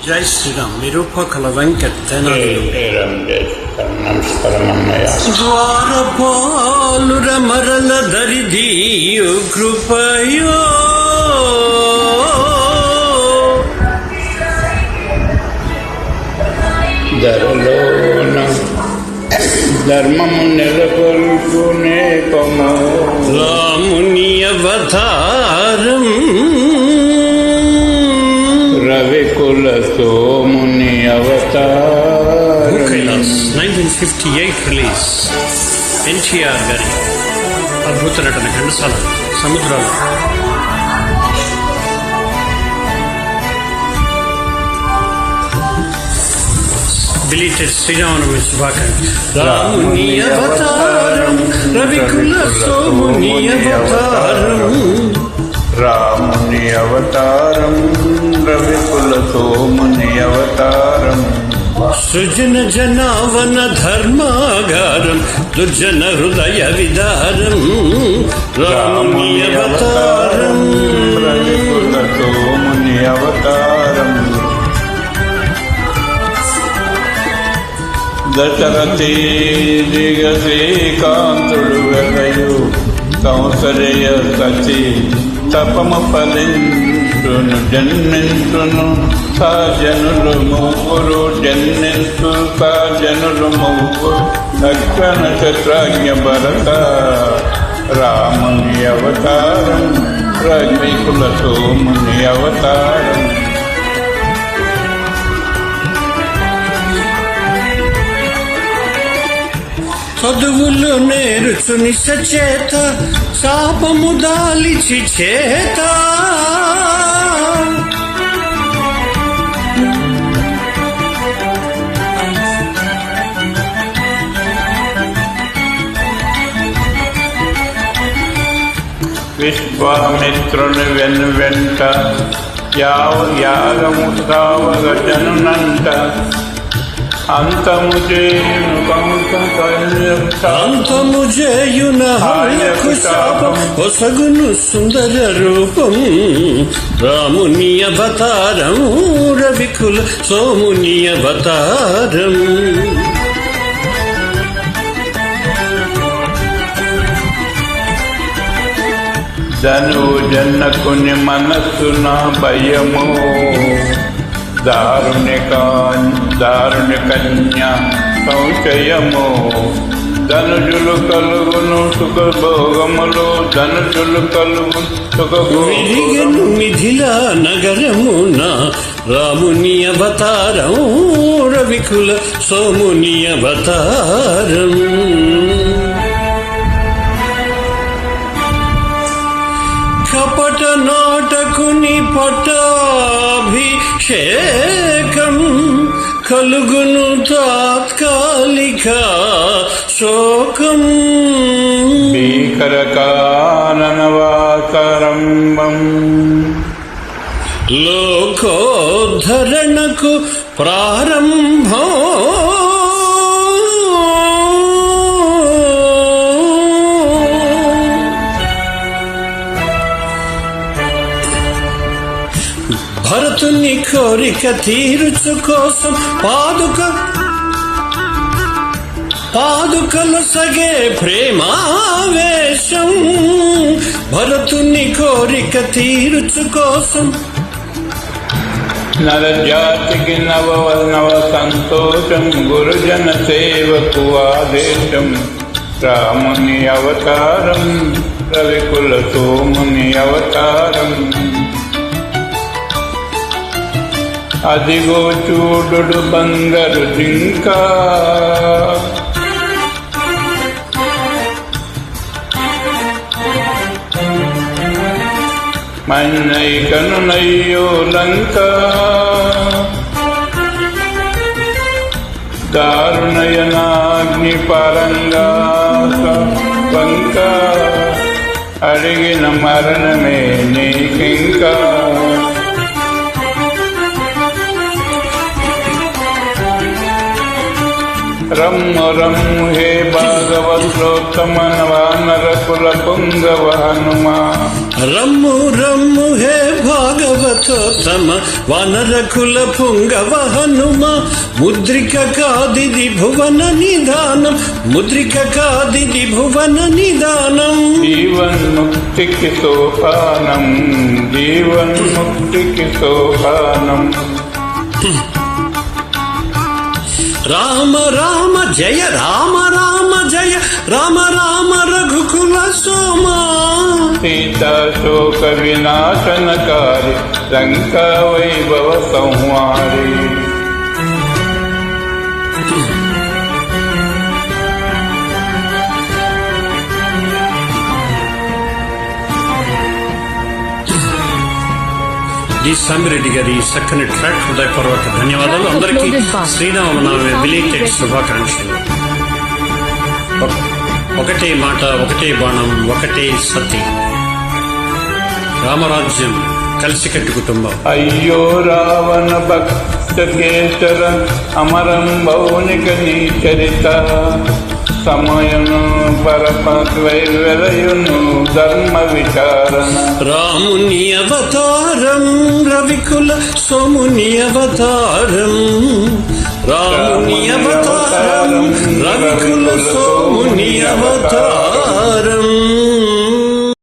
జై శ్రీరామ్. నిరూపకల వెంకట్ ద్వారపాలుర మరల దరిదీయు కృపయో ధరలోన ధర్మము నెలకొల్పునే పమో రాముని అవతారం రవికుల సోముని అవతారం. కైలాస్ 1958 రిలీజ్. ఎన్టీఆర్ గారి అద్భుత నటన, ఘంటసాల, సముద్రాలు. బిలీటెడ్ శ్రీరామనవమి శుభాకాంక్షలు. రాముని అవతారం రవికుల సోముని అవతారం రాముని అవతారం రవికుల సోముని అవతారం. సృజన జనావన ధర్మాగారం దుర్జన హృదయ విదారం రాముని అవతారం రవికుల సోముని అవతారం. దశరథి దిగశ్రీకాంతుడు వెలయు కౌసల్య సచి తపము ఫలించును జన్మించును సాజనులు ముగ్గురు జన్మించు సాజనులు ముగ్గురు లక్షణ శత్రాజ్ఞ భరత రాముని అవతారం రవికుల సోముని అవతారం. చదువులు నేర్చుని సచేత శాపము దాలిచి చేత విశ్వామిత్రుని వెనువెంట యాగము సావగజనునంట అంతము చేయున హయకు శాపం ఒసగును సుందర రూపం రాముని అవతారం రవికుల సోముని అవతారం. ధనువు జనకుని మనస్సున భయము దారుని కన్యా సంశయము ధనుజులు కలుగును సుఖభోగములు ధనుజులు కలుగు సుఖభోగము మిథిలా నగరమున రాముని అవతారం రవికుల సోముని అవతారం. కపట నాటకుని పట్టాభిషేకం కలుగును తాత్కాలిక శోకం భీకర కారణవాకరంబం లోకోద్ధరణకు ప్రారంభం భరతుని కోరిక తీర్చు కోసం పాదుకలు సగే ప్రేమావేశం భరతుని కోరిక తీర్చు కోసం నరజాతికి నవ సంతోషం గురుజన సేవకు ఆదేశం రాముని అవతారం రవికుల సోముని అవతారం. అదిగో చూడు బంగారు జింక మన్నైకనునయ్యో లంక దారుణయనాగ్ని పరంగా పంక అడిగిన మరణమే నీకింకా. రమ్ము రమ్ము హే భాగవతోత్తమ వానర కుల పుంగవ హనుమా రమ్ము రమ్ము హే భాగవతోత్తమ వానరకుల పుంగవ హనుమ ముద్రిక కాదిది భువన నిదానం ముద్రిక కాదిది భువన నిదానం జీవన్ముక్తికి సోపానం జీవన్ముక్తికి సోపానం రామ రామ జయ రామ రామ జయ రామ రామ రఘుకుల సోమా సీతాశోక వినాశనకారి లంకా వైభవ సంహారి జి సామిరెడ్డి గారి చక్కని ట్రాక్ హృదయపూర్వక ధన్యవాదాలు. అందరికీ శ్రీరామనవమి బిలేటెడ్ శుభాకాంక్షలు. ఒకటే మాట, ఒకటే బాణం, ఒకటే సతి. రామరాజ్యం కలిసికట్టు కుటుంబం. అయ్యో రావణ భక్త కేసర అమరం భౌనిక నీ చరిత సమయను పరపద్వైర్వెలయును ధర్మ విచారణ రాముని అవతారం రవికుల సోముని అవతారం రాముని అవతారం రవికుల సోముని అవతారం